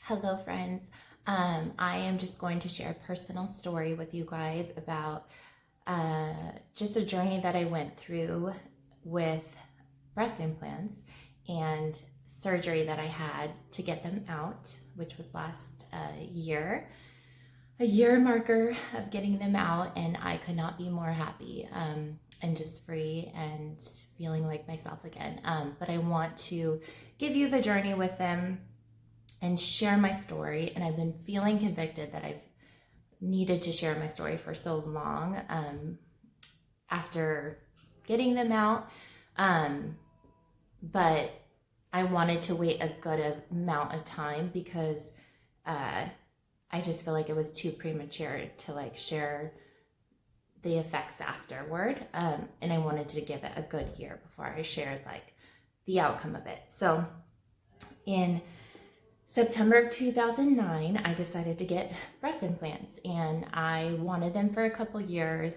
Hello, friends. I am just going to share a personal story with you guys about just a journey that I went through with breast implants and surgery that I had to get them out, which was last year. A year marker of getting them out, and I could not be more happy and just free and feeling like myself again. But I want to give you the journey with them and share my story. And I've been feeling convicted that I've needed to share my story for so long after getting them out. But I wanted to wait a good amount of time because I just feel like it was too premature to share the effects afterward. And I wanted to give it a good year before I shared the outcome of it. So in September of 2009, I decided to get breast implants, and I wanted them for a couple years.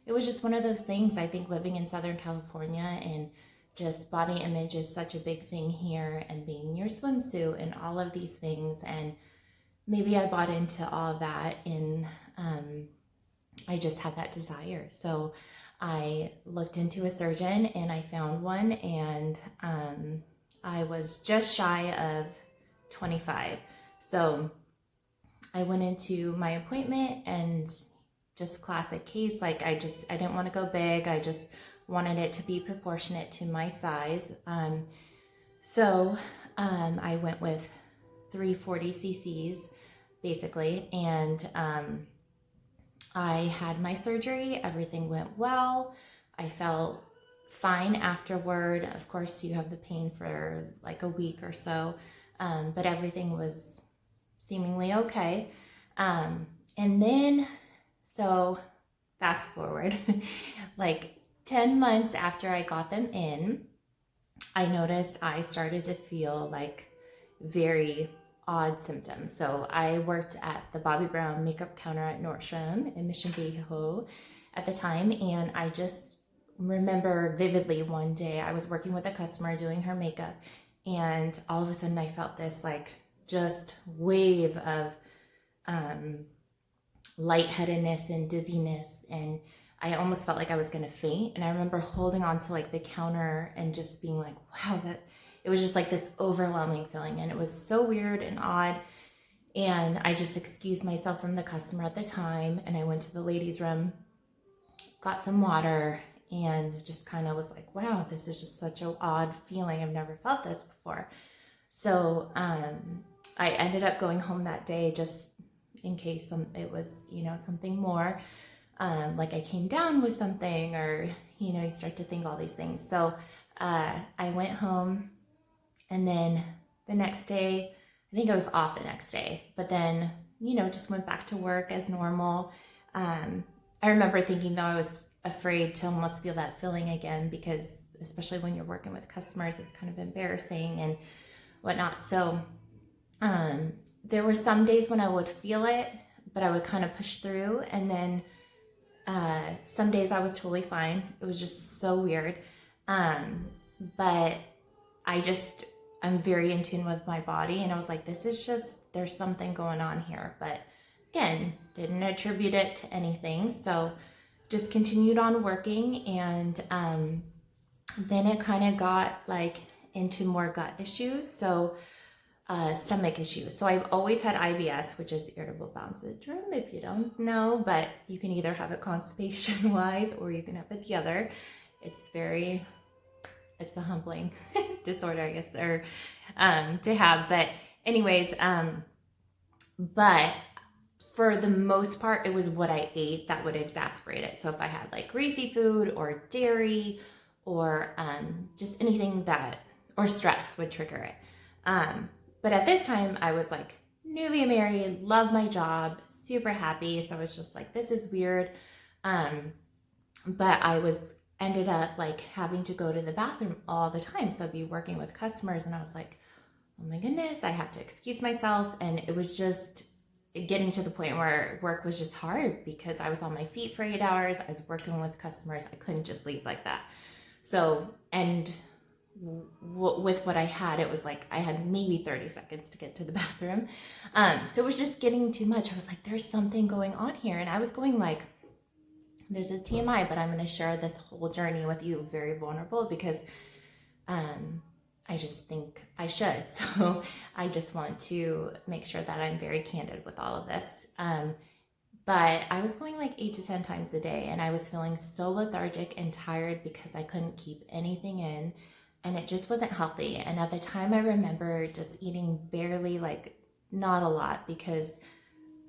It was just one of those things. I think living in Southern California and just body image is such a big thing here, and being in your swimsuit and all of these things. And maybe I bought into all of that, and I just had that desire. So I looked into a surgeon and I found one, and I was just shy of 25. So I went into my appointment, and just classic case, I didn't want to go big. I just wanted it to be proportionate to my size. So I went with 340 cc's basically, and I had my surgery. Everything went well. I felt fine afterward. Of course, you have the pain for a week or so, but everything was seemingly okay. And then, so fast forward, 10 months after I got them in, I noticed I started to feel very odd symptoms. So I worked at the Bobbi Brown makeup counter at Nordstrom in Mission Viejo at the time, and I just remember vividly one day I was working with a customer doing her makeup, and all of a sudden I felt this just wave of lightheadedness and dizziness, and I almost felt like I was gonna faint. And I remember holding on to the counter and just being wow, that it was just this overwhelming feeling, and it was so weird and odd. And I just excused myself from the customer at the time, and I went to the ladies' room, got some water, and just kind of was wow, this is just such an odd feeling. I've never felt this before. So I ended up going home that day just in case it was, something more. I came down with something, or, you start to think all these things. So I went home, and then the next day, I think I was off the next day, but then, just went back to work as normal. I remember thinking though I was afraid to almost feel that feeling again, because especially when you're working with customers, it's kind of embarrassing and whatnot. So there were some days when I would feel it, but I would kind of push through. And then some days I was totally fine. It was just so weird. But I'm very in tune with my body, and I was this is just, there's something going on here. But again, didn't attribute it to anything. So just continued on working, and then it kind of got into more gut issues. So stomach issues. So I've always had IBS, which is irritable bowel syndrome, if you don't know, but you can either have it constipation wise, or you can have it the other. It's a humbling disorder, I guess, or to have. But anyways, but for the most part, it was what I ate that would exacerbate it. So if I had greasy food or dairy, or just anything or stress would trigger it. But at this time I was newly married, loved my job, super happy. So I was just this is weird. But I ended up having to go to the bathroom all the time. So I'd be working with customers, and I was oh my goodness, I have to excuse myself. And it was just getting to the point where work was just hard, because I was on my feet for 8 hours. I was working with customers. I couldn't just leave like that. So, and with what I had, it was like I had maybe 30 seconds to get to the bathroom. So it was just getting too much. I was like, there's something going on here. And I was going like, this is TMI, but I'm going to share this whole journey with you, very vulnerable, because I just think I should. So I just want to make sure that I'm very candid with all of this. But I was going like 8 to 10 times a day, and I was feeling so lethargic and tired because I couldn't keep anything in, and it just wasn't healthy. And at the time, I remember just eating barely, like not a lot, because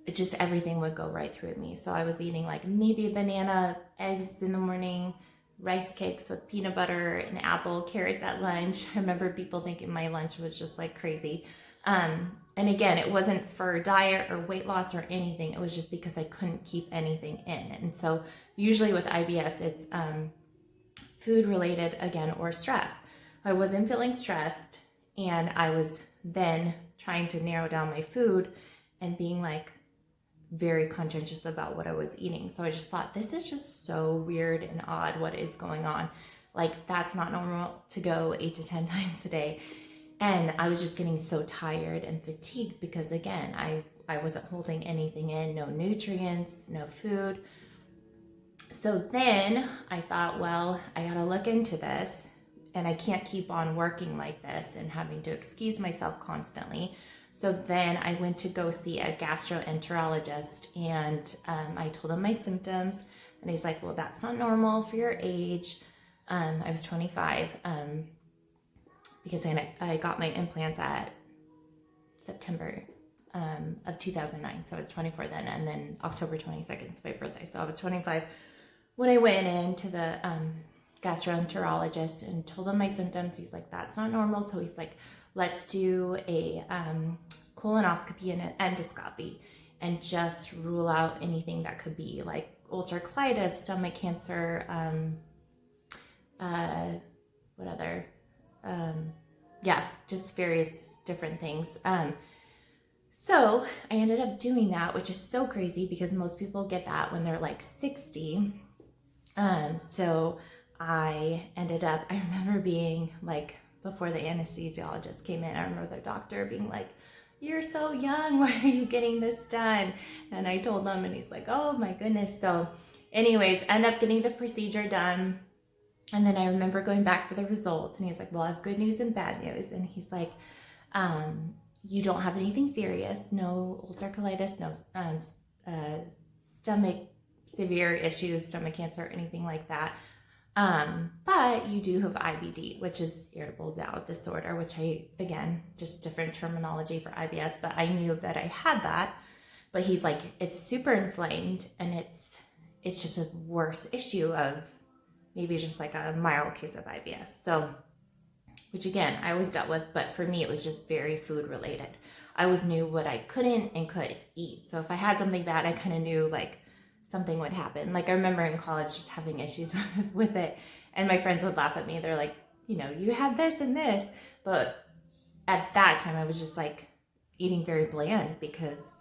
it just everything would go right through me. So I was eating like maybe a banana, eggs in the morning, rice cakes with peanut butter, an apple, carrots at lunch. I remember people thinking my lunch was just like crazy. And again, it wasn't for diet or weight loss or anything. It was just because I couldn't keep anything in. And so usually with IBS, it's food related again, or stress. I wasn't feeling stressed, and I was then trying to narrow down my food and being like very conscientious about what I was eating. So I just thought, this is just so weird and odd. What is going on? Like, that's not normal to go 8 to 10 times a day. And I was just getting so tired and fatigued because, again, I wasn't holding anything in, no nutrients, no food. So then I thought, well, I got to look into this, and I can't keep on working like this and having to excuse myself constantly. So then I went to go see a gastroenterologist, and I told him my symptoms, and he's like, well, that's not normal for your age. I was 25. Because I got my implants at September of 2009. So I was 24 then, and then October 22nd is my birthday. So I was 25 when I went into the gastroenterologist and told him my symptoms. He's like, that's not normal. So he's like, let's do a colonoscopy and an endoscopy and just rule out anything that could be like ulcerative colitis, stomach cancer, what other... just various different things. So I ended up doing that, which is so crazy because most people get that when they're like 60. So I ended up, I remember being like, before the anesthesiologist came in, I remember the doctor being like, you're so young, why are you getting this done? And I told him, and he's like, oh my goodness. So anyways, end up getting the procedure done. And then I remember going back for the results, and he's like, well, I have good news and bad news. And he's like, you don't have anything serious, no ulcerative colitis, no stomach severe issues, stomach cancer, anything like that. But you do have IBD, which is irritable bowel disorder, which again, just different terminology for IBS, but I knew that I had that. But he's like, it's super inflamed, and it's just a worse issue of maybe just like a mild case of IBS. So, which again, I always dealt with, but for me, it was just very food related. I always knew what I couldn't and could eat. So if I had something bad, I kind of knew like something would happen. Like I remember in college just having issues with it, and my friends would laugh at me. They're like, you know, you had this and this. But at that time, I was just like eating very bland because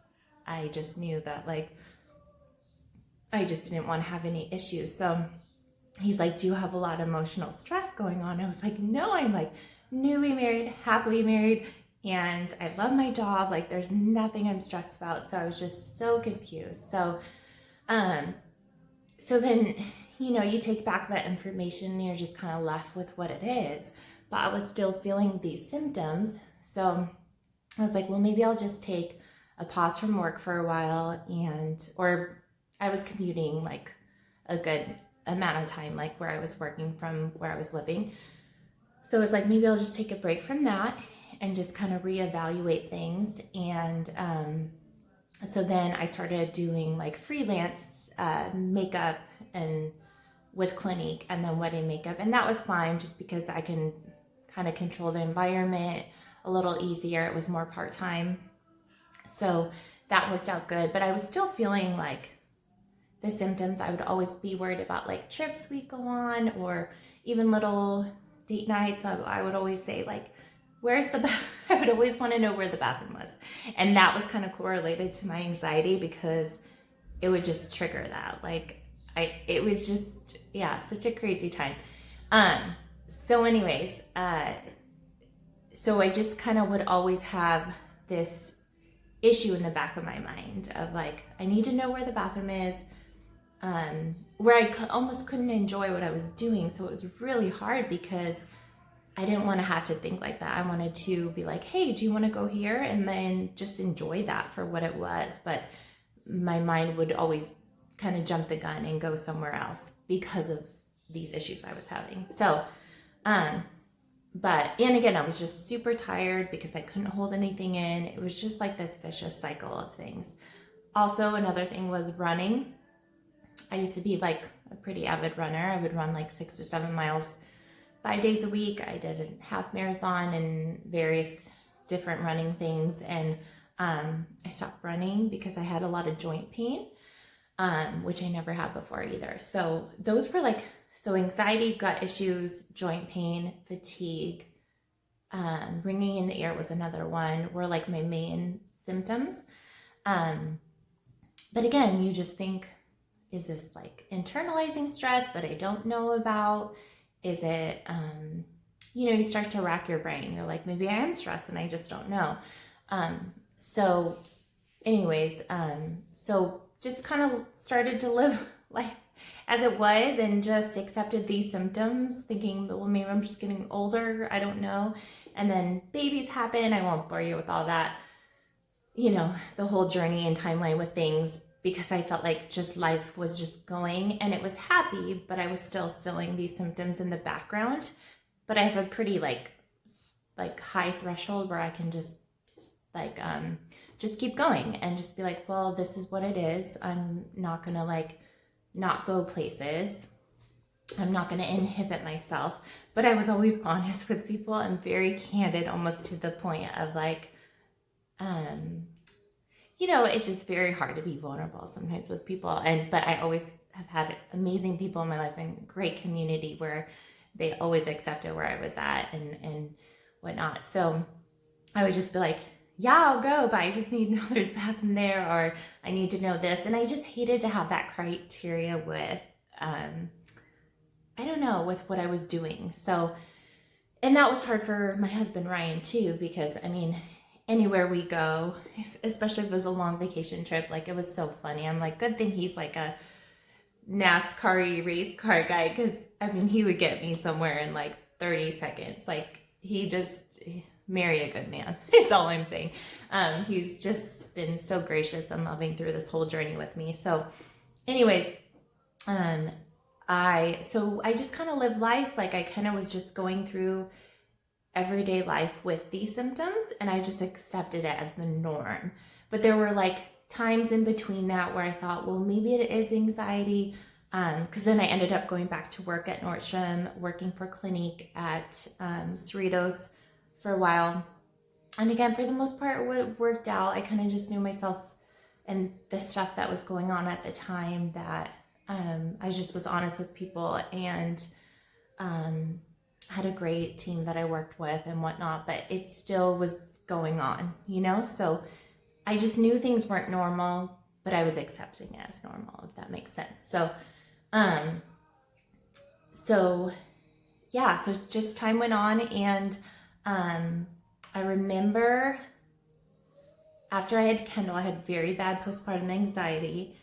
I just knew that like, I just didn't want to have any issues. So he's like, do you have a lot of emotional stress going on? I was like, no, I'm like newly married, happily married, and I love my job. Like there's nothing I'm stressed about. So I was just so confused. So then, you know, you take back that information and you're just kind of left with what it is. But I was still feeling these symptoms. So I was like, well, maybe I'll just take a pause from work for a while, or I was commuting like a good amount of time, like where I was working from where I was living. So it was like, maybe I'll just take a break from that and just kind of reevaluate things. And so then I started doing like freelance makeup and with Clinique, and then wedding makeup. And that was fine just because I can kind of control the environment a little easier. It was more part-time. So that worked out good. But I was still feeling like the symptoms. I would always be worried about like trips we'd go on, or even little date nights. I would always say like, where's the bath? I would always want to know where the bathroom was. And that was kind of correlated to my anxiety because it would just trigger that. Like it was just, yeah, such a crazy time. So anyways, so I just kind of would always have this issue in the back of my mind of like, I need to know where the bathroom is, where I almost couldn't enjoy what I was doing. So it was really hard because I didn't want to have to think like that. I wanted to be like, hey, do you want to go here? And then just enjoy that for what it was. But my mind would always kind of jump the gun and go somewhere else because of these issues I was having. So, and again, I was just super tired because I couldn't hold anything in. It was just like this vicious cycle of things. Also, another thing was running. I used to be like a pretty avid runner. I would run like 6 to 7 miles 5 days a week. I did a half marathon and various different running things. And I stopped running because I had a lot of joint pain, which I never had before either. So those were like, so anxiety, gut issues, joint pain, fatigue, bringing in the air was another one, were like my main symptoms. But again, you just think, is this like internalizing stress that I don't know about? Is it, you start to rack your brain. You're like, maybe I am stressed and I just don't know. So anyways, so just kind of started to live life as it was and just accepted these symptoms, thinking, well, maybe I'm just getting older. I don't know. And then babies happen. I won't bore you with all that, the whole journey and timeline with things, because I felt like just life was just going and it was happy, but I was still feeling these symptoms in the background. But I have a pretty like high threshold where I can just keep going and just be like, well, this is what it is. I'm not gonna not go places. I'm not gonna inhibit myself. But I was always honest with people and very candid, almost to the point of like, it's just very hard to be vulnerable sometimes with people. But I always have had amazing people in my life and great community where they always accepted where I was at and whatnot. So I would just be like, yeah, I'll go, but I just need to know there's a bathroom there, or I need to know this. And I just hated to have that criteria with, with what I was doing. So, and that was hard for my husband, Ryan, too, because anywhere we go, especially if it was a long vacation trip, like it was so funny. I'm like, good thing he's like a NASCAR-y race car guy, because he would get me somewhere in like 30 seconds. Like marry a good man is all I'm saying. He's just been so gracious and loving through this whole journey with me. So anyways, I just kind of lived life. Like I kind of was just going through everyday life with these symptoms, and I just accepted it as the norm. But there were like times in between that where I thought, well, maybe it is anxiety, because then I ended up going back to work at Nordstrom, working for Clinique at Cerritos for a while. And again, for the most part, it worked out. I kind of just knew myself and the stuff that was going on at the time, that I just was honest with people, and had a great team that I worked with and whatnot, but it still was going on, So I just knew things weren't normal, but I was accepting it as normal, if that makes sense. So just time went on, and I remember after I had Kendall, I had very bad postpartum anxiety.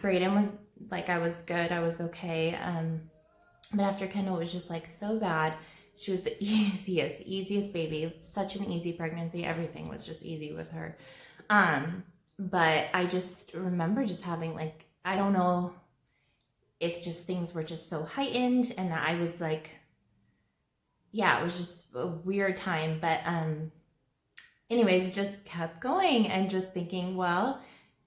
Brayden was like, I was good, I was okay. But after Kendall, it was just like so bad. She was the easiest baby, such an easy pregnancy. Everything was just easy with her. But I just remember just having like, I don't know if just things were just so heightened, and that I was like, it was just a weird time. But anyways, just kept going and just thinking, well,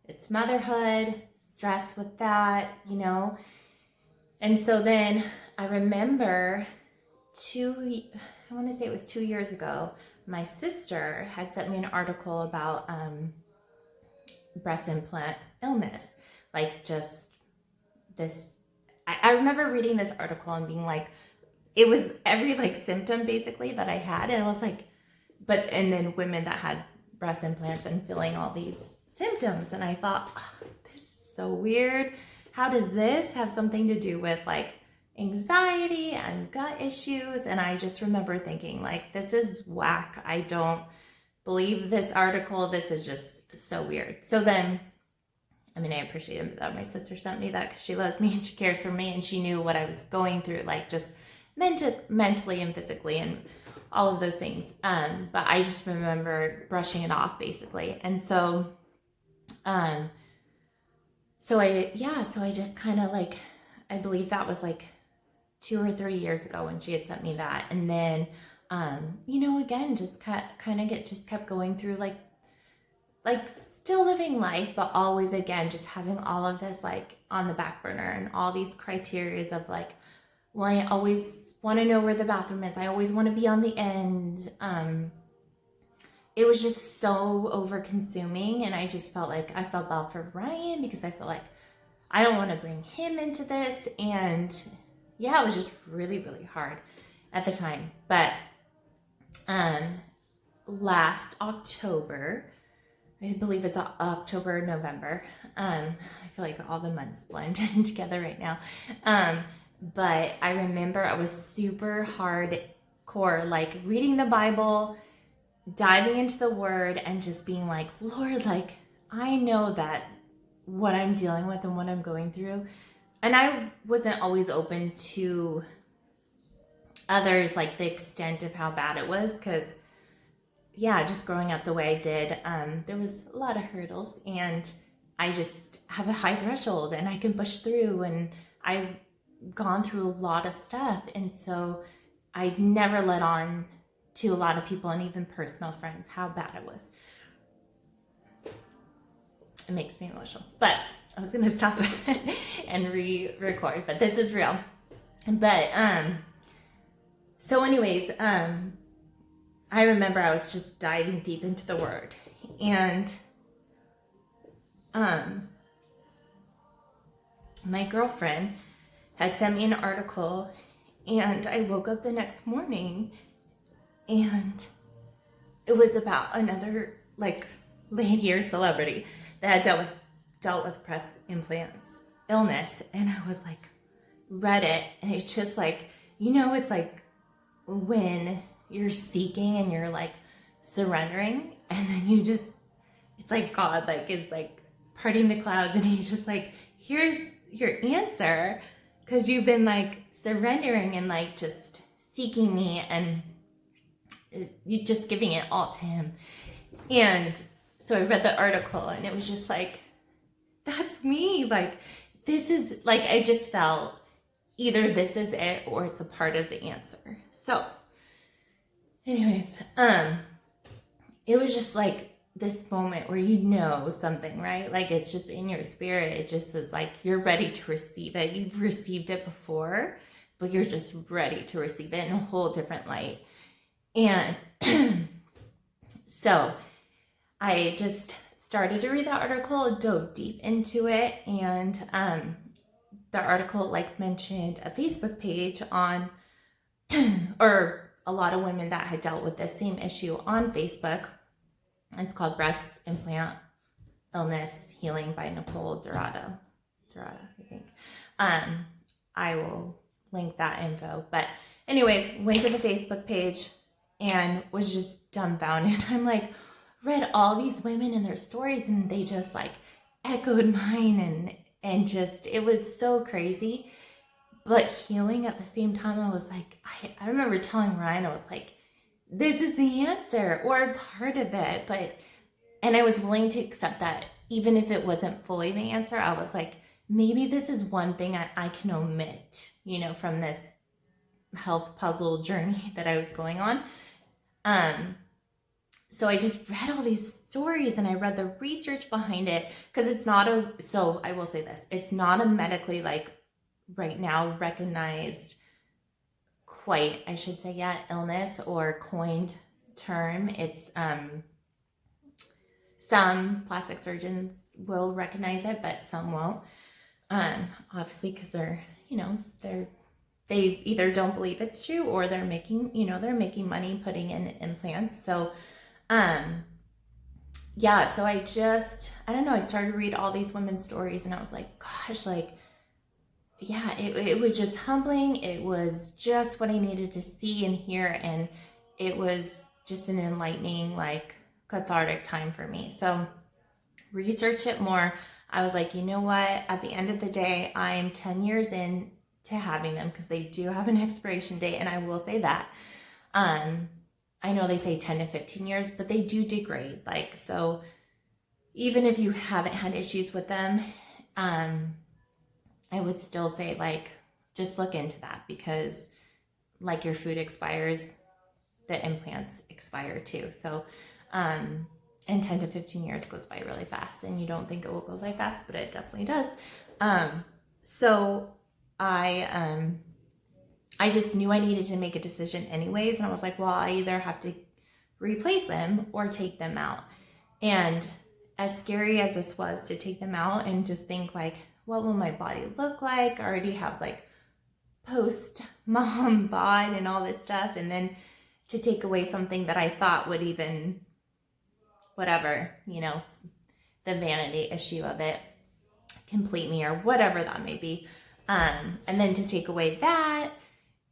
it's motherhood, stress with that, And so then I remember I want to say it was 2 years ago, my sister had sent me an article about breast implant illness. Like just this, I remember reading this article and being like, it was every like symptom basically that I had. And I was like, and then women that had breast implants and feeling all these symptoms. And I thought, this is so weird. How does this have something to do with like anxiety and gut issues. And I just remember thinking, like, this is whack. I don't believe this article. This is just so weird. So then, I mean, I appreciate that my sister sent me that because she loves me and she cares for me and she knew what I was going through, like just mentally and physically and all of those things. But I just remember brushing it off basically. And so, so I just kind of like, I believe that was like 2 or 3 years ago when she had sent me that. And then, again, just kept going through like still living life, but always again, just having all of this like on the back burner and all these criterias of like, well, I always want to know where the bathroom is. I always want to be on the end. It was just so over consuming. And I just felt like I felt bad for Ryan because I feel like I don't want to bring him into this. And yeah, it was just really, really hard at the time. But last October, I believe it's October, November. I feel like all the months blend together right now. But I remember I was super hardcore, like reading the Bible, diving into the word and just being like, Lord, like, I know that what I'm dealing with and what I'm going through. And I wasn't always open to others, like the extent of how bad it was. Cause yeah, just growing up the way I did, there was a lot of hurdles and I just have a high threshold and I can push through and I've gone through a lot of stuff. And so I never let on to a lot of people and even personal friends how bad it was. It makes me emotional, but I was gonna stop and re-record, but this is real. But so anyways, I remember I was just diving deep into the word, and my girlfriend had sent me an article, and I woke up the next morning and it was about another like lady or celebrity that had dealt with breast implants illness. And I was like, read it, and it's just like, it's like when you're seeking and you're like surrendering, and then it's like God like is like parting the clouds and he's just like, here's your answer, because you've been like surrendering and like just seeking me and you just giving it all to him. And so I read the article and it was just like, that's me. Like, this is like, I just felt either this is it or it's a part of the answer. So anyways, it was just like this moment where something, right? Like it's just in your spirit. It just is like, you're ready to receive it. You've received it before, but you're just ready to receive it in a whole different light. And so I just started to read the article, dove deep into it. And the article like mentioned a Facebook page on, or a lot of women that had dealt with this same issue on Facebook. It's called Breast Implant Illness Healing by Nicole Dorado, I think. I will link that info. But anyways, went to the Facebook page and was just dumbfounded. I'm like, read all these women and their stories and they just like echoed mine and just, it was so crazy. But healing at the same time, I was like, I remember telling Ryan, I was like, this is the answer or part of it. And I was willing to accept that even if it wasn't fully the answer. I was like, maybe this is one thing I can omit, from this health puzzle journey that I was going on. So I just read all these stories and I read the research behind it, because so I will say this, it's not a medically like right now recognized illness or coined term. It's some plastic surgeons will recognize it, but some won't. Obviously, because they either don't believe it's true or they're making money putting in implants. So, so I don't know, I started to read all these women's stories and I was like, gosh, like, yeah, it was just humbling. It was just what I needed to see and hear. And it was just an enlightening, like cathartic time for me. So research it more. I was like, you know what? At the end of the day, I'm 10 years in to having them because they do have an expiration date. And I will say that. I know they say 10 to 15 years, but they do degrade. Like, so even if you haven't had issues with them, I would still say like, just look into that because like your food expires, the implants expire too. So, and 10 to 15 years goes by really fast and you don't think it will go by fast, but it definitely does. So I just knew I needed to make a decision anyways. And I was like, well, I either have to replace them or take them out. And as scary as this was to take them out and just think like, what will my body look like? I already have like post mom bod and all this stuff. And then to take away something that I thought would even, whatever, you know, the vanity issue of it complete me or whatever that may be. And then to take away that,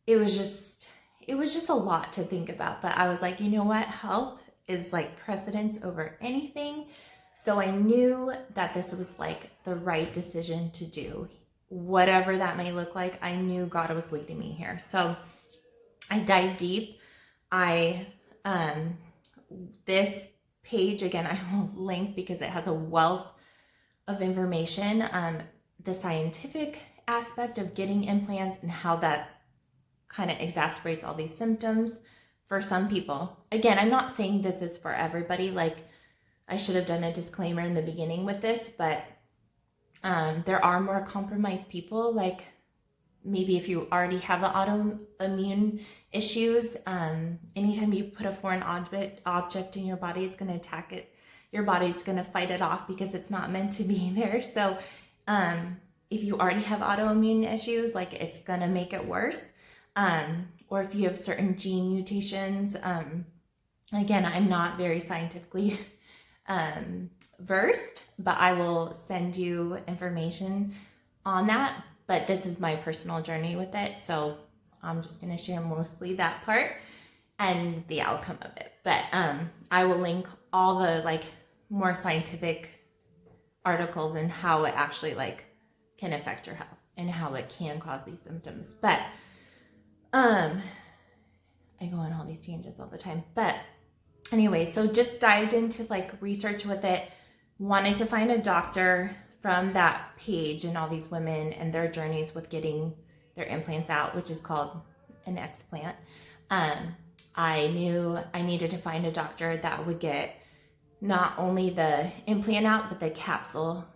it was just a lot to think about. But I was like, you know what? Health is like precedence over anything. So I knew that this was like the right decision to do. Whatever that may look like, I knew God was leading me here. So I dived deep. This page, again, I will link because it has a wealth of information, the scientific aspect of getting implants and how that kind of exacerbates all these symptoms for some people. Again, I'm not saying this is for everybody. Like, I should have done a disclaimer in the beginning with this, but there are more compromised people. Like, maybe if you already have the autoimmune issues, anytime you put a foreign object in your body, it's going to attack it. Your body's going to fight it off because it's not meant to be there. So if you already have autoimmune issues, like it's going to make it worse. Or if you have certain gene mutations, again, I'm not very scientifically versed, but I will send you information on that. But this is my personal journey with it. So I'm just going to share mostly that part and the outcome of it. But I will link all the like more scientific articles and how it actually like can affect your health and how it can cause these symptoms. But I go on all these tangents all the time. But anyway, so just dived into like research with it, wanted to find a doctor from that page and all these women and their journeys with getting their implants out, which is called an explant. I knew I needed to find a doctor that would get not only the implant out, but the capsule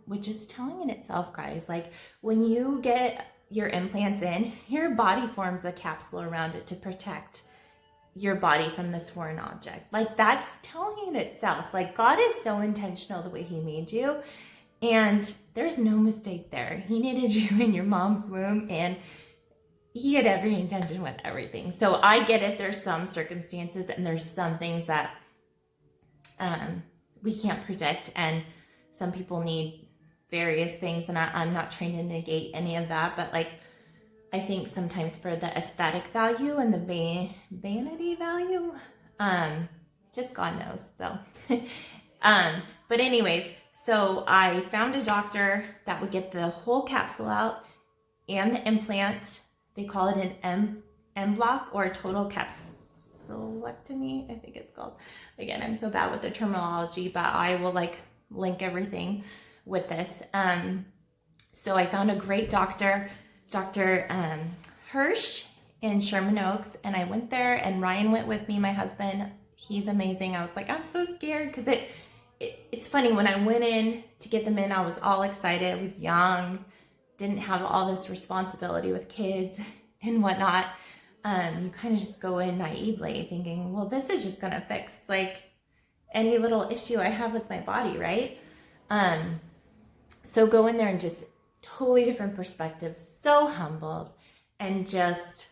which is telling in itself, guys. Like when you get your implants in, your body forms a capsule around it to protect your body from this foreign object. Like that's telling in itself. Like God is so intentional the way he made you. And there's no mistake there. He needed you in your mom's womb and he had every intention with everything. So I get it. There's some circumstances and there's some things that we can't predict. And some people need various things. And I'm not trying to negate any of that. But like, I think sometimes for the aesthetic value and the vanity value, just God knows. So, but anyways, so I found a doctor that would get the whole capsule out and the implant. They call it an M block or total capsulectomy, I think it's called. Again, I'm so bad with the terminology, but I will like link everything with this. So I found a great doctor, Dr. Hirsch in Sherman Oaks, and I went there and Ryan went with me, my husband. He's amazing. I was like, I'm so scared because it's funny. When I went in to get them in, I was all excited. I was young, didn't have all this responsibility with kids and whatnot. You kind of just go in naively thinking, well, this is just going to fix like any little issue I have with my body, right? So go in there and just totally different perspective, so humbled. And just,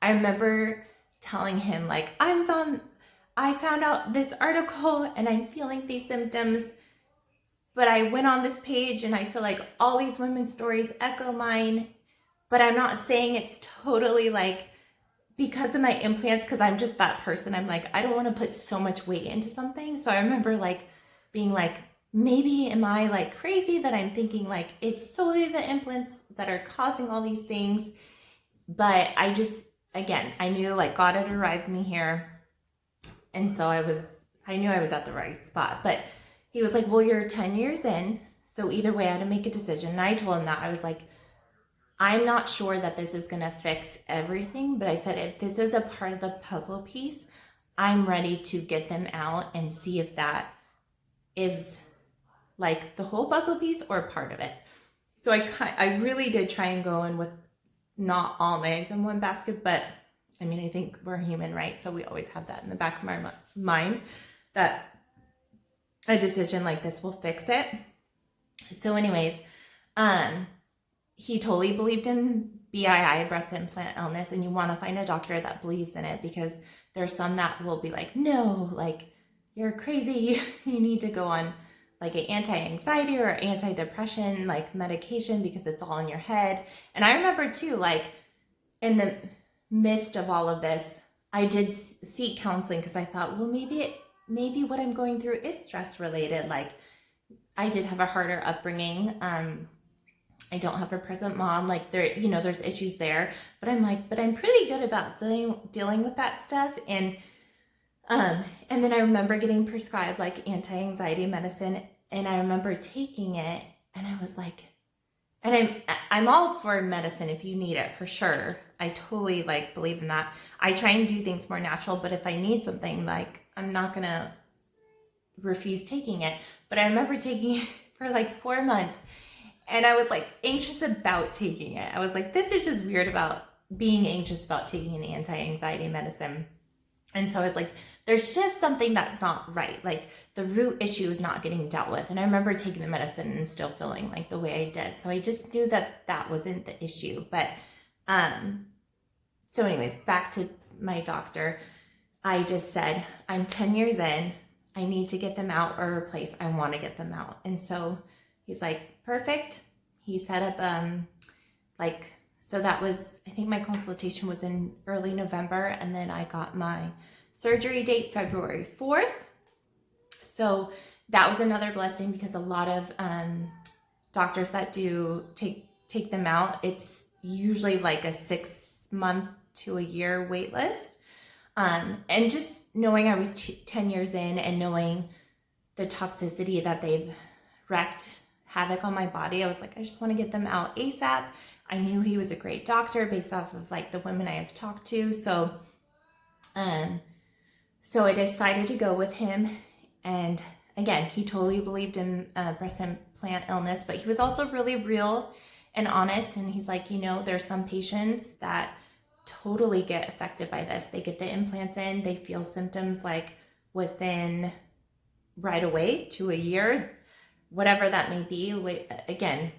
I remember telling him like, I found out this article and I'm feeling these symptoms. but I went on this page and I feel like all these women's stories echo mine, but I'm not saying it's totally like because of my implants, because I'm just that person. I'm like, I don't want to put so much weight into something. So I remember like being like, maybe am I like crazy that I'm thinking like it's solely the implants that are causing all these things. But I just, again, I knew like God had arrived me here. And so I knew I was at the right spot. But he was like, well, you're 10 years in. So either way, I had to make a decision. And I told him that. I was like, I'm not sure that this is going to fix everything, but I said, if this is a part of the puzzle piece, I'm ready to get them out and see if that is like the whole puzzle piece or part of it. So I really did try and go in with not all my eggs in one basket, but I mean, I think we're human, right? So we always have that in the back of our mind that a decision like this will fix it. So anyways, he totally believed in BII, breast implant illness, and you want to find a doctor that believes in it, because there's some that will be like, no, like you're crazy. You need to go on like an anti-anxiety or anti-depression like medication because it's all in your head. And I remember too, like in the midst of all of this, I did seek counseling because I thought, well, maybe what I'm going through is stress related. Like I did have a harder upbringing. I don't have a present mom, like there, there's issues there, but I'm like, but I'm pretty good about dealing with that stuff. And then I remember getting prescribed like anti-anxiety medicine, and I remember taking it, and I was like, and I'm all for medicine if you need it, for sure. I totally like believe in that. I try and do things more natural, but if I need something, like I'm not gonna refuse taking it. But I remember taking it for like 4 months, and I was like anxious about taking it. I was like, this is just weird about being anxious about taking an anti-anxiety medicine. And so I was like, there's just something that's not right. Like the root issue is not getting dealt with. And I remember taking the medicine and still feeling like the way I did. So I just knew that that wasn't the issue. But so anyways, back to my doctor. I just said, I'm 10 years in. I need to get them out or replace. I want to get them out. And so he's like, perfect. He set up so that was, I think my consultation was in early November, and then I got my surgery date February 4th. So that was another blessing, because a lot of doctors that do take them out, it's usually like a 6 month to a year wait list. And just knowing I was 10 years in and knowing the toxicity that they've wreaked havoc on my body, I was like, I just want to get them out ASAP. I knew he was a great doctor based off of like the women I have talked to. So I decided to go with him. And again, he totally believed in breast implant illness, but he was also really real and honest. And he's like, there's some patients that totally get affected by this. They get the implants in, they feel symptoms like within right away to a year, whatever that may be. Again,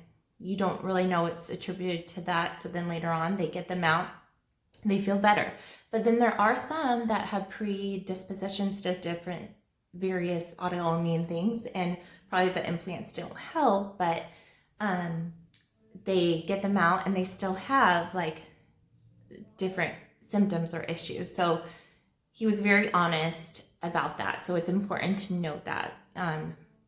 you don't really know it's attributed to that. So then later on, they get them out, they feel better. But then there are some that have predispositions to different various autoimmune things, and probably the implants don't help, but they get them out and they still have like different symptoms or issues. So he was very honest about that. So it's important to note that,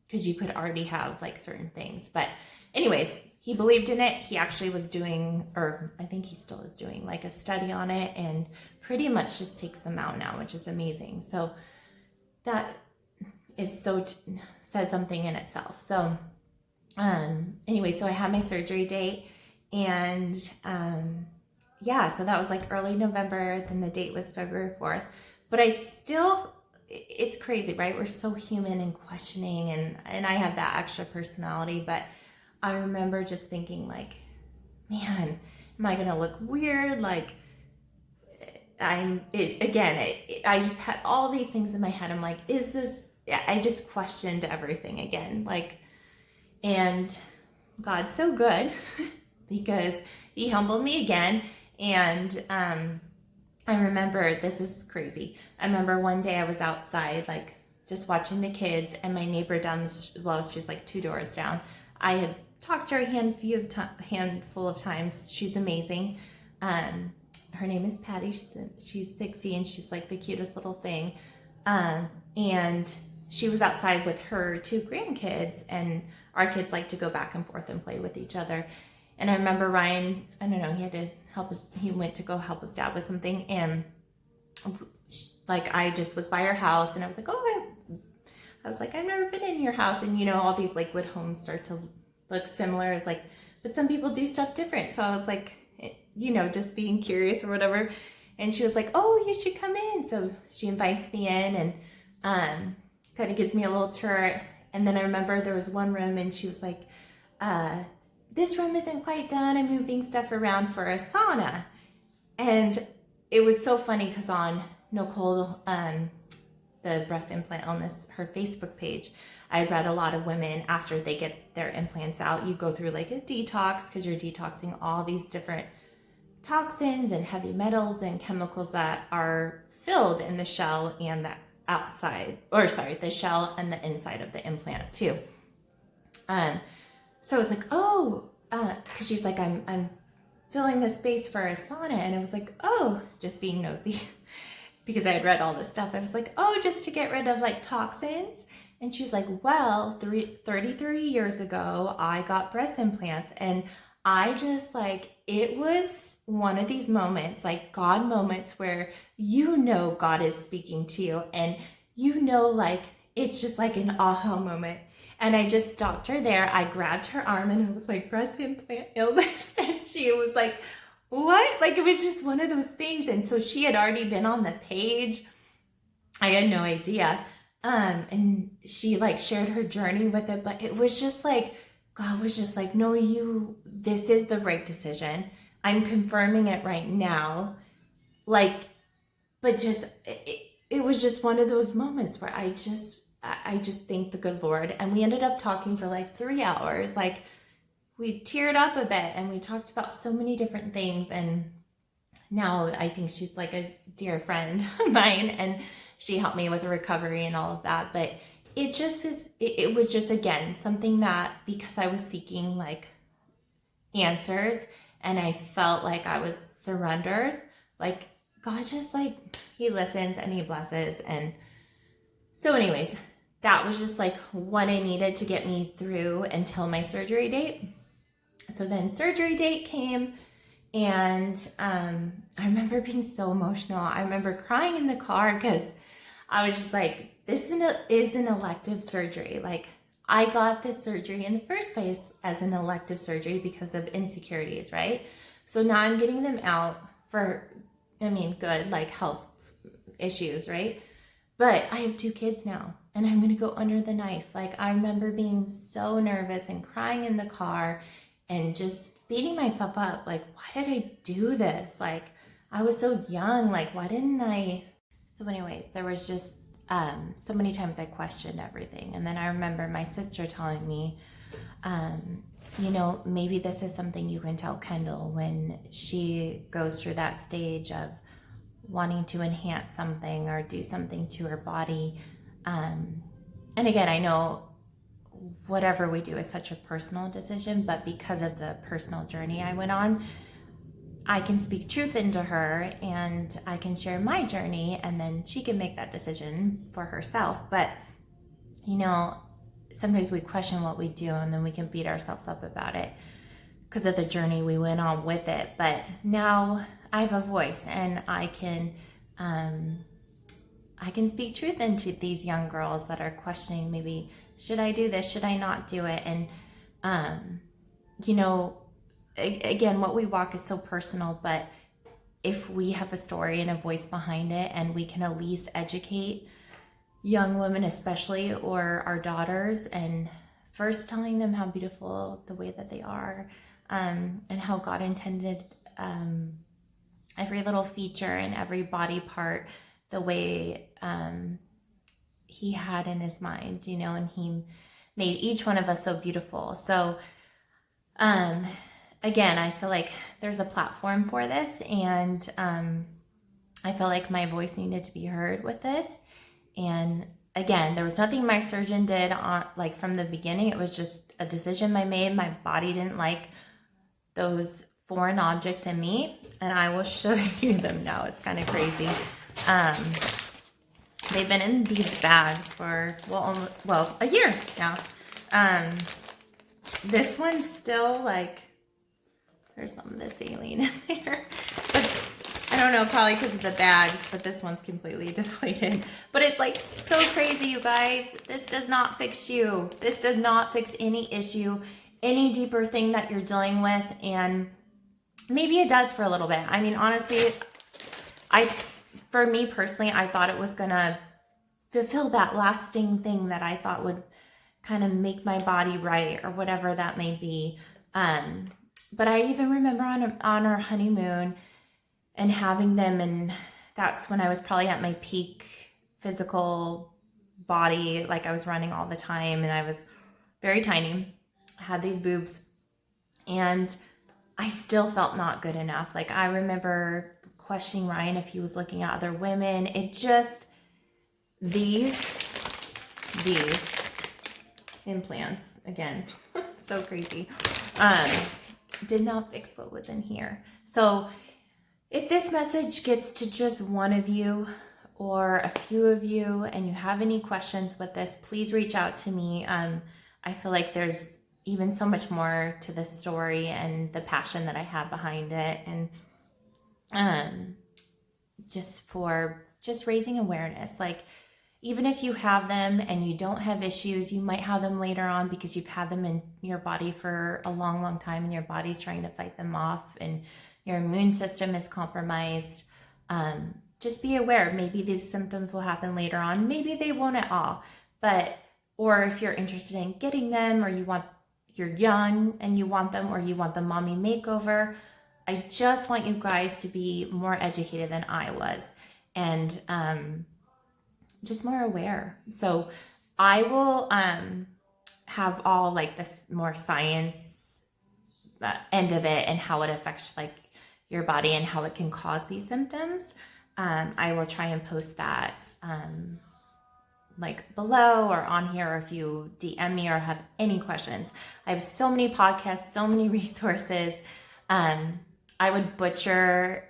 because you could already have like certain things. But anyways, he believed in it. He actually was doing, or I think he still is doing, like a study on it, and pretty much just takes them out now, which is amazing. So that is says something in itself. So anyway, so I had my surgery date, and so that was like early November. Then the date was February 4th. But it's crazy, right? We're so human and questioning, and I have that extra personality. But I remember just thinking like, man, am I gonna look weird? Like I just had all these things in my head. I'm like, I just questioned everything again. Like, and God's so good because he humbled me again. And I remember, this is crazy. I remember one day I was outside, like just watching the kids, and my neighbor down well, she's like 2 doors down. I had talked to her a handful of times. She's amazing. Her name is Patty. She's 60, and she's like the cutest little thing. And she was outside with her 2 grandkids, and our kids like to go back and forth and play with each other. And I remember Ryan, I don't know, he went to go help his dad with something, and like I just was by her house, and I was like, I was like, I've never been in your house. And all these Lakewood homes start to look similar. It's like, but some people do stuff different. So I was like, just being curious or whatever. And she was like, oh, you should come in. So she invites me in, and kind of gives me a little tour. And then I remember there was one room, and she was like, this room isn't quite done. I'm moving stuff around for a sauna. And it was so funny because on Nicole, the breast implant illness, her Facebook page, I read a lot of women after they get their implants out, you go through like a detox because you're detoxing all these different toxins and heavy metals and chemicals that are filled in the shell and the the shell and the inside of the implant too. So I was like, because she's like, I'm filling the space for a sauna, and I was like, just being nosy. Because I had read all this stuff. I was like, just to get rid of like toxins. And she's like, well, 33 years ago, I got breast implants. And I just like, it was one of these moments, like God moments where God is speaking to you. And like, it's just like an aha moment. And I just stopped her there. I grabbed her arm, and I was like, breast implant illness. And she was like, what? Like, it was just one of those things. And so she had already been on the page. I had no idea. And she like shared her journey with it, but it was just like, God was just like, no, this is the right decision. I'm confirming it right now. Like, but just, it was just one of those moments where I just thanked the good Lord. And we ended up talking for like 3 hours. Like, we teared up a bit, and we talked about so many different things. And now I think she's like a dear friend of mine, and she helped me with the recovery and all of that. But it just is, it was just, again, something that, because I was seeking like answers, and I felt like I was surrendered, like God just like, he listens and he blesses. And so anyways, that was just like what I needed to get me through until my surgery date. So then surgery date came, and I remember being so emotional. I remember crying in the car because I was just like, this is an elective surgery. Like, I got this surgery in the first place as an elective surgery because of insecurities, right? So now I'm getting them out for, good, like health issues, right? But I have 2 kids now, and I'm going to go under the knife. Like, I remember being so nervous and crying in the car and just beating myself up. Like, why did I do this? Like, I was so young. Like, why didn't I? So anyways, there was just so many times I questioned everything. And then I remember my sister telling me, maybe this is something you can tell Kendall when she goes through that stage of wanting to enhance something or do something to her body. And again, I know whatever we do is such a personal decision, but because of the personal journey I went on, I can speak truth into her, and I can share my journey, and then she can make that decision for herself. But sometimes we question what we do, and then we can beat ourselves up about it because of the journey we went on with it. But now I have a voice, and I can speak truth into these young girls that are questioning, maybe, should I do this? Should I not do it? And, again, what we walk is so personal, but if we have a story and a voice behind it, and we can at least educate young women especially, or our daughters, and first telling them how beautiful the way that they are, and how God intended every little feature and every body part the way he had in his mind, and he made each one of us so beautiful. So again, I feel like there's a platform for this, and I felt like my voice needed to be heard with this. And again, there was nothing my surgeon did on like from the beginning. It was just a decision I made. My body didn't like those foreign objects in me, and I will show you them now. It's kind of crazy. Um, they've been in these bags for a year now. This one's still like, there's some of the saline in there, but I don't know, probably because of the bags, but this one's completely deflated. But it's like so crazy, you guys. This does not fix you. This does not fix any issue, any deeper thing that you're dealing with. And maybe it does for a little bit. I mean, honestly, for me personally, I thought it was gonna fulfill that lasting thing that I thought would kind of make my body right or whatever that may be. But I even remember on our honeymoon and having them, and that's when I was probably at my peak physical body. Like I was running all the time and I was very tiny. I had these boobs and I still felt not good enough. Like I remember questioning Ryan if he was looking at other women. It just, these implants, again, so crazy, did not fix what was in here. So if this message gets to just one of you or a few of you and you have any questions with this, please reach out to me. I feel like there's even so much more to this story and the passion that I have behind it, and just raising awareness. Like, even if you have them and you don't have issues, you might have them later on because you've had them in your body for a long, long time and your body's trying to fight them off and your immune system is compromised. Just be aware. Maybe these symptoms will happen later on. Maybe they won't at all. Or if you're interested in getting them, or you're young and you want them, or you want the mommy makeover, I just want you guys to be more educated than I was, and just more aware. So I will have all like this more science end of it and how it affects like your body and how it can cause these symptoms. I will try and post that like below or on here, or if you DM me or have any questions. I have so many podcasts, so many resources. I would butcher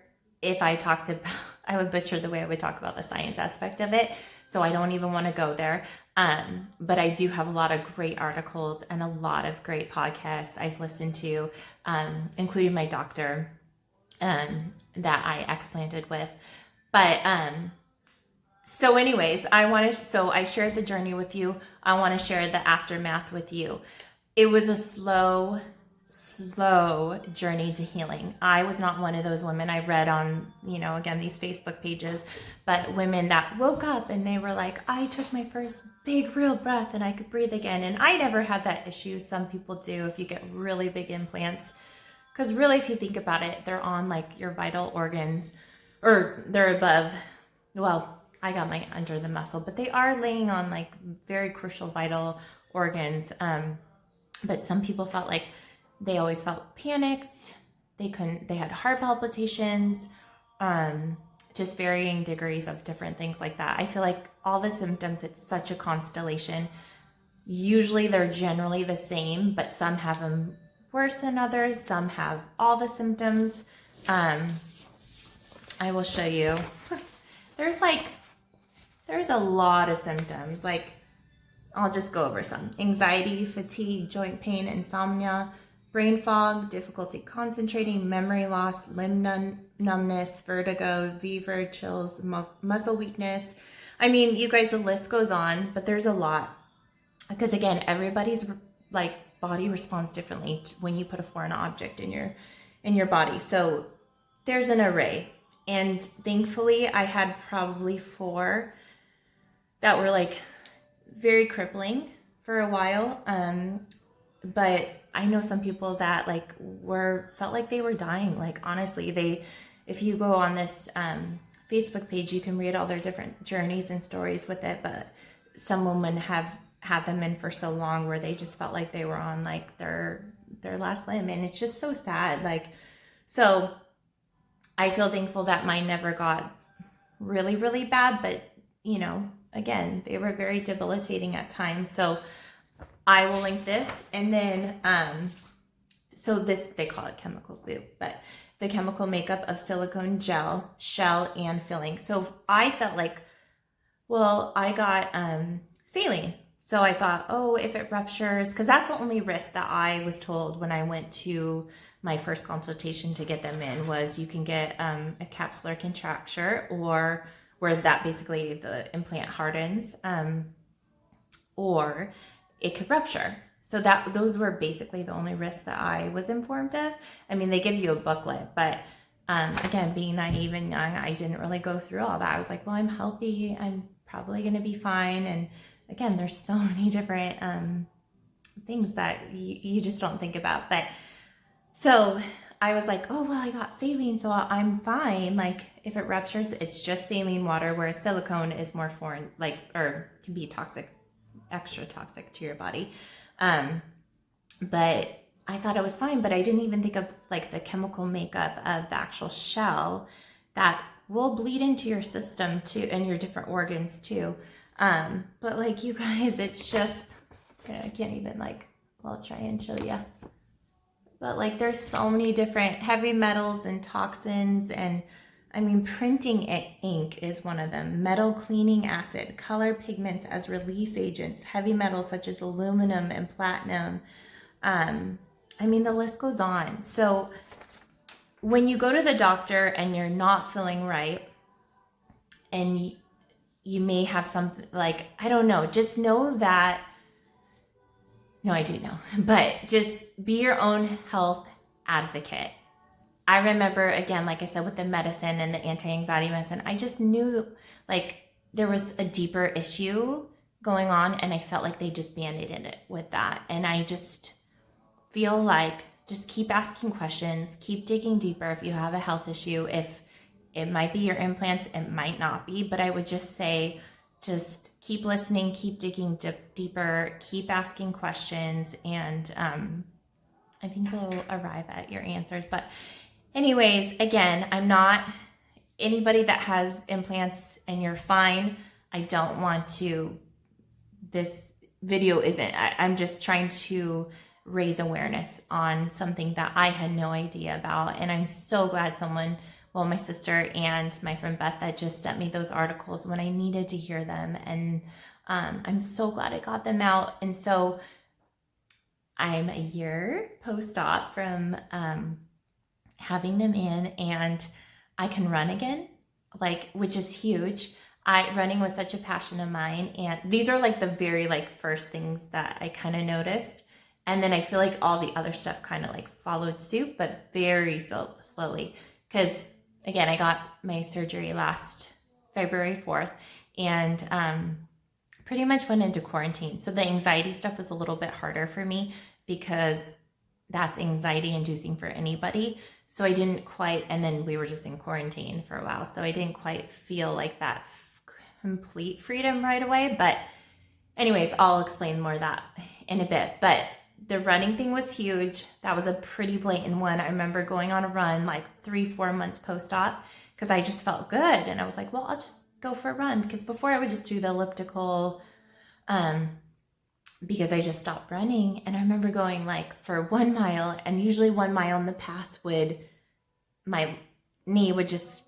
I would butcher the way I would talk about the science aspect of it. So I don't even want to go there. But I do have a lot of great articles and a lot of great podcasts I've listened to, including my doctor that I explanted with. But so anyways, I shared the journey with you. I want to share the aftermath with you. It was a slow journey to healing. I was not one of those women I read on, again, these Facebook pages, but women that woke up and they were like, I took my first big real breath and I could breathe again. And I never had that issue. Some people do if you get really big implants, because really, if you think about it, they're on like your vital organs, or they're above. Well, I got my under the muscle, but they are laying on like very crucial vital organs. But some people felt like they always felt panicked. They had heart palpitations, just varying degrees of different things like that. I feel like all the symptoms, it's such a constellation. Usually they're generally the same, but some have them worse than others. Some have all the symptoms. I will show you. There's a lot of symptoms. Like, I'll just go over some. Anxiety, fatigue, joint pain, insomnia, brain fog, difficulty concentrating, memory loss, limb numbness, vertigo, fever, chills, muscle weakness. I mean, you guys, the list goes on, but there's a lot. Because again, everybody's like body responds differently when you put a foreign object in your body. So there's an array. And thankfully, I had probably 4 that were like very crippling for a while. But I know some people that like felt like they were dying. Like, honestly, if you go on this Facebook page, you can read all their different journeys and stories with it. But some women have had them in for so long where they just felt like they were on like their last limb, and it's just so sad. Like, so I feel thankful that mine never got really, really bad, but you know, again, they were very debilitating at times. So I will link this. And then, so this, they call it chemical soup, but the chemical makeup of silicone gel, shell, and filling. So I felt like, well, I got saline. So I thought, oh, if it ruptures, because that's the only risk that I was told when I went to my first consultation to get them in, was you can get a capsular contracture, or where that basically the implant hardens, or it could rupture. So that those were basically the only risks that I was informed of. I mean, they give you a booklet, but again, being naive and young, I didn't really go through all that. I was like, well, I'm healthy, I'm probably going to be fine. And again, there's so many different things that you just don't think about. But so I was like, oh, well, I got saline, so I'm fine. Like, if it ruptures, it's just saline water, whereas silicone is more foreign, like, or can be toxic, extra toxic to your body. But I thought it was fine, but I didn't even think of like the chemical makeup of the actual shell that will bleed into your system too, and your different organs too. But like, you guys, it's just, I can't even like, well, I'll try and show you. But like, there's so many different heavy metals and toxins, and I mean, printing ink is one of them. Metal cleaning acid, color pigments as release agents, heavy metals such as aluminum and platinum. I mean, the list goes on. So when you go to the doctor and you're not feeling right, and you may have something like, I don't know, just know that, no, I do know, but just be your own health advocate. I remember, again, like I said, with the medicine and the anti-anxiety medicine, I just knew like there was a deeper issue going on, and I felt like they just band-aided it with that. And I just feel like, just keep asking questions, keep digging deeper if you have a health issue. If it might be your implants, it might not be, but I would just say, just keep listening, keep digging deeper, keep asking questions, and I think you'll arrive at your answers. But anyways, again, I'm not anybody that has implants and you're fine. I don't want to, this video isn't, I'm just trying to raise awareness on something that I had no idea about. And I'm so glad someone, well, my sister and my friend Beth, that just sent me those articles when I needed to hear them. And I'm so glad I got them out. And so I'm a year post-op from having them in, and I can run again, like, which is huge. Running was such a passion of mine, and these are like the very like first things that I kind of noticed. And then I feel like all the other stuff kind of like followed suit, but very slowly. Because again, I got my surgery last February 4th, and pretty much went into quarantine. So the anxiety stuff was a little bit harder for me, because that's anxiety inducing for anybody. So I didn't quite, and then we were just in quarantine for a while. So I didn't quite feel like that complete freedom right away. But anyways, I'll explain more of that in a bit. But the running thing was huge. That was a pretty blatant one. I remember going on a run like 3-4 months post-op, because I just felt good. And I was like, well, I'll just go for a run, because before I would just do the elliptical, because I just stopped running. And I remember going like for 1 mile, and usually 1 mile in the pass my knee would just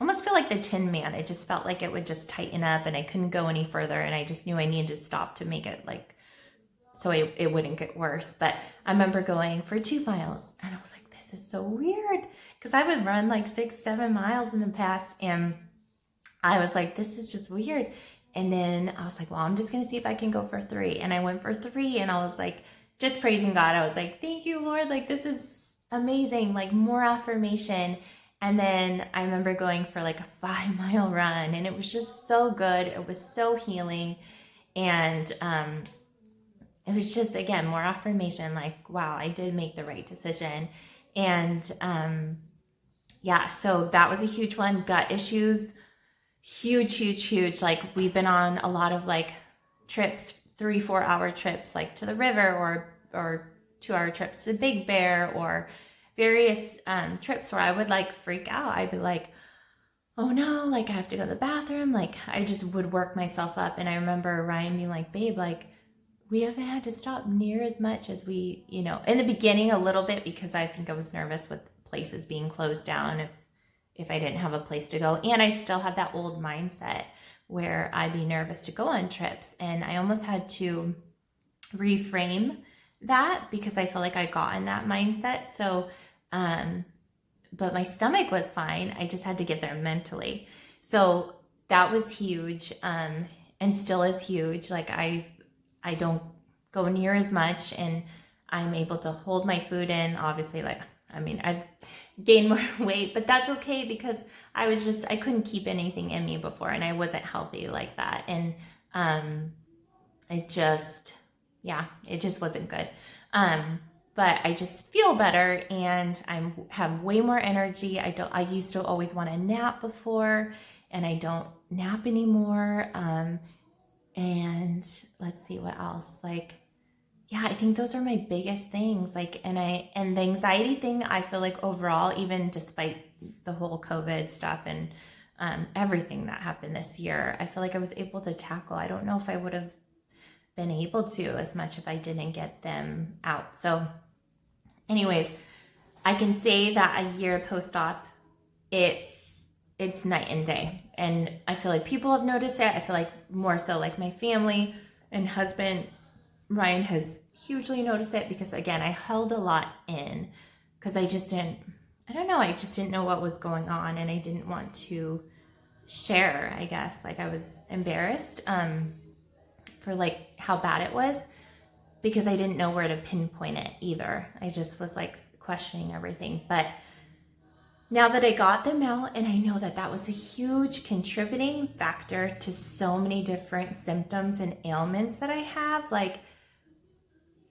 almost feel like the Tin Man. It just felt like it would just tighten up, and I couldn't go any further. And I just knew I needed to stop to make it like, so it wouldn't get worse. But I remember going for 2 miles, and I was like, this is so weird, because I would run like 6-7 miles in the past, and I was like, this is just weird. And then I was like, well, I'm just going to see if I can go for 3. And I went for 3, and I was like, just praising God. I was like, thank you, Lord. Like, this is amazing. Like, more affirmation. And then I remember going for like a 5-mile run, and it was just so good. It was so healing. And it was just, again, more affirmation. Like, wow, I did make the right decision. And yeah, so that was a huge one. Gut issues. Huge. Like, we've been on a lot of like trips, 3-4 hour trips, like to the river, or 2-hour trips to Big Bear, or various trips where I would like freak out. I'd be like, oh no, like I have to go to the bathroom. Like I just would work myself up. And I remember Ryan being like, babe, like we haven't had to stop near as much as we, in the beginning a little bit, because I think I was nervous with places being closed down if I didn't have a place to go. And I still had that old mindset where I'd be nervous to go on trips. And I almost had to reframe that because I feel like I got in that mindset. So, but my stomach was fine. I just had to get there mentally. So that was huge, and still is huge. Like I don't go near as much, and I'm able to hold my food in. Obviously, I've gained more weight, but that's okay because I couldn't keep anything in me before, and I wasn't healthy like that. And it just wasn't good. But I just feel better, and I have way more energy. I used to always want to nap before, and I don't nap anymore. And let's see what else. I think those are my biggest things. And the anxiety thing, I feel like overall, even despite the whole COVID stuff and everything that happened this year, I feel like I was able to tackle. I don't know if I would have been able to as much if I didn't get them out. So anyways, I can say that a year post-op, it's night and day. And I feel like people have noticed it. I feel like more so like my family and husband, Ryan, has hugely noticed it because, again, I held a lot in because I just didn't know what was going on, and I didn't want to share, I guess. I was embarrassed for how bad it was because I didn't know where to pinpoint it either. I just was questioning everything. But now that I got them out, and I know that that was a huge contributing factor to so many different symptoms and ailments that I have,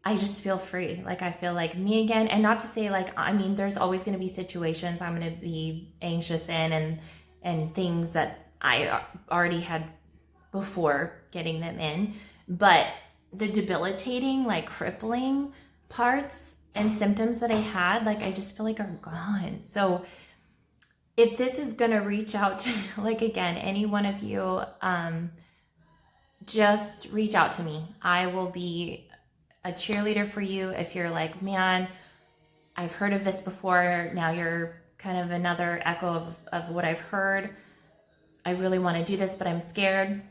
I just feel free. I feel like me again. And not to say there's always going to be situations I'm going to be anxious in and things that I already had before getting them in. But the debilitating, crippling parts and symptoms that I had, I just feel like are gone. So if this is going to reach out to, again, any one of you, just reach out to me. I will be a cheerleader for you. If you're like, man, I've heard of this before. Now you're kind of another echo of what I've heard. I really want to do this, but I'm scared.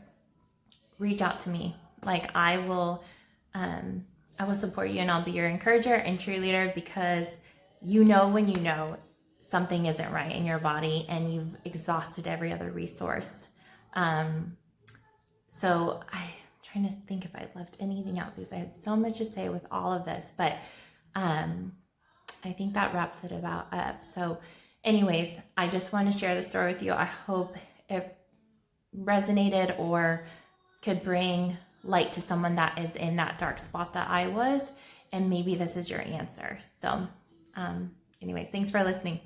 Reach out to me. I will support you, and I'll be your encourager and cheerleader, because when you know something isn't right in your body and you've exhausted every other resource. So I'm trying to think if I left anything out because I had so much to say with all of this, but I think that wraps it about up. So anyways, I just want to share the story with you. I hope it resonated or could bring light to someone that is in that dark spot that I was, and maybe this is your answer. So anyways, thanks for listening.